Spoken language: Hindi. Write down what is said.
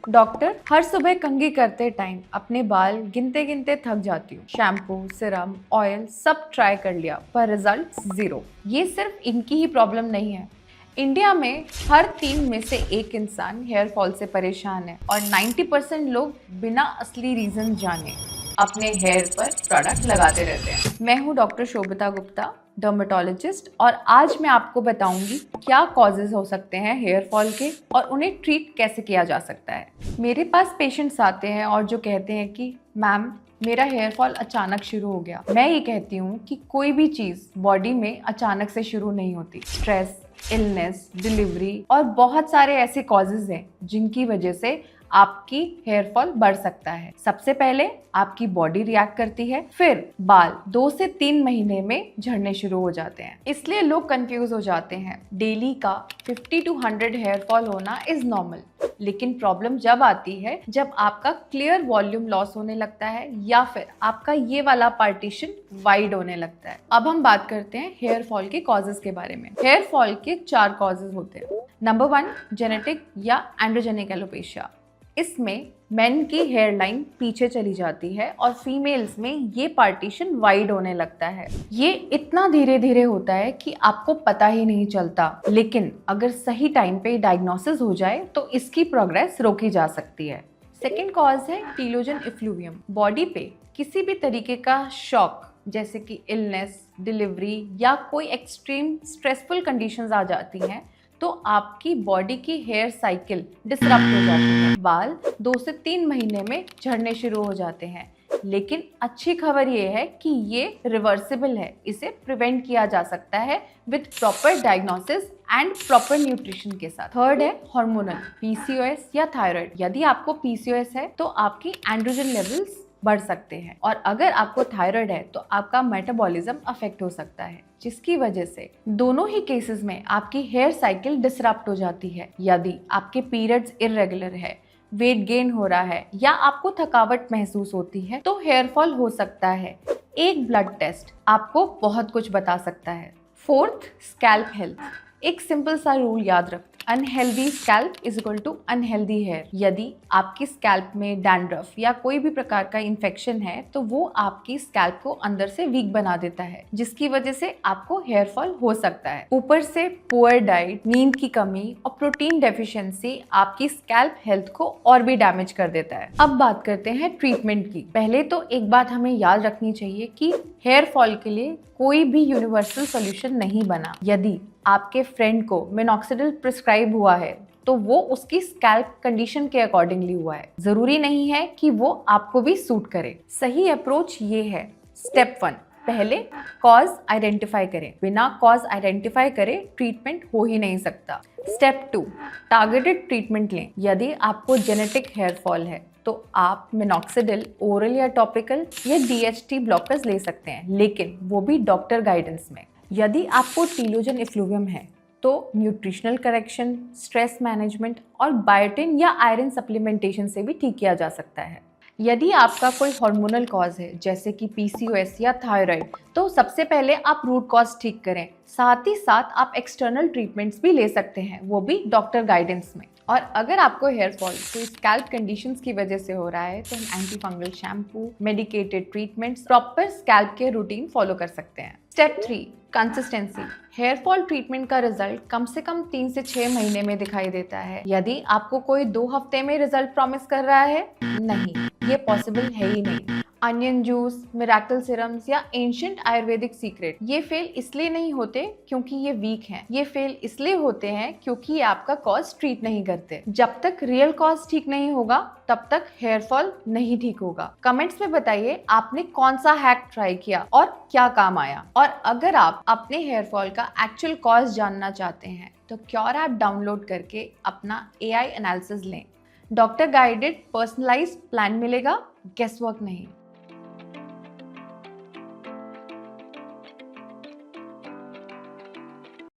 डॉक्टर, हर सुबह कंघी करते टाइम अपने बाल गिनते गिनते थक जाती हूँ। शैम्पू, सिरम, ऑयल सब ट्राई कर लिया पर रिजल्ट जीरो। ये सिर्फ इनकी ही प्रॉब्लम नहीं है। इंडिया में हर 3 में से 1 इंसान हेयर फॉल से परेशान है और 90% लोग बिना असली रीजन जाने अपने हेयर पर प्रोडक्ट लगाते रहते हैं। मैं हूँ डॉक्टर शोभिता गुप्ता, डर्मेटोलॉजिस्ट, और आज मैं आपको बताऊंगी क्या कॉजेज हो सकते हैं हेयर फॉल के और उन्हें ट्रीट कैसे किया जा सकता है। मेरे पास पेशेंट्स आते हैं और जो कहते हैं कि मैम, मेरा हेयर फॉल अचानक शुरू हो गया। मैं ये कहती हूँ कि कोई भी चीज़ बॉडी में अचानक से शुरू नहीं होती। स्ट्रेस, इलनेस, डिलीवरी और बहुत सारे ऐसे कॉजेज हैं जिनकी वजह से आपकी हेयर फॉल बढ़ सकता है। सबसे पहले आपकी बॉडी रिएक्ट करती है, फिर बाल 2 से 3 महीने में झड़ने शुरू हो जाते हैं। इसलिए लोग कंफ्यूज हो जाते हैं। डेली का 50 to 100 हेयर फॉल होना इज नॉर्मल, लेकिन प्रॉब्लम जब आती है जब आपका क्लियर वॉल्यूम लॉस होने लगता है या फिर आपका ये वाला पार्टीशन वाइड होने लगता है। अब हम बात करते हैं हेयर फॉल के कॉजेज के बारे में। हेयर फॉल के 4 कॉजेज होते हैं। नंबर 1, जेनेटिक या एंड्रोजेनिक एलोपेशिया। इसमें मेन की हेयर लाइन पीछे चली जाती है और फीमेल्स में ये पार्टीशन वाइड होने लगता है। ये इतना धीरे धीरे होता है कि आपको पता ही नहीं चलता, लेकिन अगर सही टाइम पे डायग्नोसिस हो जाए तो इसकी प्रोग्रेस रोकी जा सकती है। सेकेंड कॉज है टीलोजन इफ्लूवियम। बॉडी पे किसी भी तरीके का शॉक जैसे कि इलनेस, डिलीवरी या कोई एक्सट्रीम स्ट्रेसफुल कंडीशंस आ जाती हैं तो आपकी बॉडी की हेयर साइकिल डिसरप्ट हो जाती है। बाल 2 से 3 महीने में झड़ने शुरू हो जाते हैं, लेकिन अच्छी खबर ये है कि ये रिवर्सिबल है। इसे प्रिवेंट किया जा सकता है with proper diagnosis and proper nutrition के साथ। थर्ड है हार्मोनल, पीसीओएस या थायराइड। यदि आपको पीसीओएस है तो आपकी एंड्रोजन लेवल्स बढ़ सकते हैं, और अगर आपको थायराइड है तो आपका मेटाबॉलिज्म अफेक्ट हो सकता है, जिसकी वजह से दोनों ही केसेस में आपकी हेयर साइकिल डिसरप्ट हो जाती है। यदि आपके पीरियड्स इरेगुलर है, वेट गेन हो रहा है या आपको थकावट महसूस होती है तो हेयर फॉल हो सकता है। एक ब्लड टेस्ट आपको बहुत कुछ बता सकता है। Fourth, scalp health. एक सिंपल सा रूल याद रख, unhealthy scalp is equal to unhealthy hair. यदि आपकी स्कैल्प में डैंड्रफ या कोई भी प्रकार का इन्फेक्शन है तो वो आपकी स्कैल्प को अंदर से वीक बना देता है, जिसकी वजह से आपको हेयर फॉल हो सकता है। ऊपर से पुअर डाइट, नींद की कमी और प्रोटीन डेफिशिएंसी आपकी स्कैल्प हेल्थ को और भी डैमेज कर देता है। अब बात करते हैं ट्रीटमेंट की। पहले तो एक बात हमें याद रखनी चाहिए कि हेयर फॉल के लिए कोई भी यूनिवर्सल सोल्यूशन नहीं बना। यदि आपके फ्रेंड को मिनॉक्सिडिल प्रिस्क्राइब हुआ है तो वो उसकी स्कैल्प कंडीशन के अकॉर्डिंगली हुआ है। जरूरी नहीं है कि वो आपको भी सूट करे। सही अप्रोच ये है। स्टेप 1, पहले कॉज आइडेंटिफाई करें। बिना कॉज आइडेंटिफाई करे ट्रीटमेंट हो ही नहीं सकता। स्टेप 2, टारगेटेड ट्रीटमेंट लें। यदि आपको जेनेटिक हेयर फॉल है तो आप मिनॉक्सिडिल ओरल या टॉपिकल या डीएचटी ब्लॉकर्स ले सकते हैं, लेकिन वो भी डॉक्टर गाइडेंस में। यदि आपको टीलोजन इफ्लूवियम है तो न्यूट्रिशनल करेक्शन, स्ट्रेस मैनेजमेंट और बायोटिन या आयरन सप्लीमेंटेशन से भी ठीक किया जा सकता है। यदि आपका कोई हार्मोनल कॉज है जैसे कि पीसीओएस या थायराइड, तो सबसे पहले आप रूट कॉज ठीक करें। साथ ही साथ आप एक्सटर्नल ट्रीटमेंट्स भी ले सकते हैं, वो भी डॉक्टर गाइडेंस में। और अगर आपको हेयर फॉल कोई स्कैल्प कंडीशंस की वजह से हो रहा है तो हम antifungal shampoo, medicated treatments, proper scalp के रूटीन फॉलो कर सकते हैं। Step 3, consistency. Hair fall treatment का रिजल्ट कम से कम 3 से 6 महीने में दिखाई देता है। यदि आपको कोई 2 हफ्ते में रिजल्ट प्रॉमिस कर रहा है, नहीं, ये पॉसिबल है ही नहीं। अनियन जूस, मिरेकल सिरम्स या एंशिएंट आयुर्वेदिक सीक्रेट, ये फेल इसलिए नहीं होते क्योंकि ये वीक हैं। ये फेल इसलिए होते हैं क्योंकि ये आपका कॉज ट्रीट नहीं करते। जब तक रियल कॉज ठीक नहीं होगा तब तक हेयर फॉल नहीं ठीक होगा। कमेंट्स में बताइए आपने कौन सा हैक ट्राई किया और क्या काम आया। और अगर आप अपने हेयर फॉल का एक्चुअल कॉज जानना चाहते हैं तो क्योर ऐप डाउनलोड करके अपना AI एनालिसिस लें। डॉक्टर गाइडेड पर्सनलाइज्ड प्लान मिलेगा, गेस वर्क नहीं।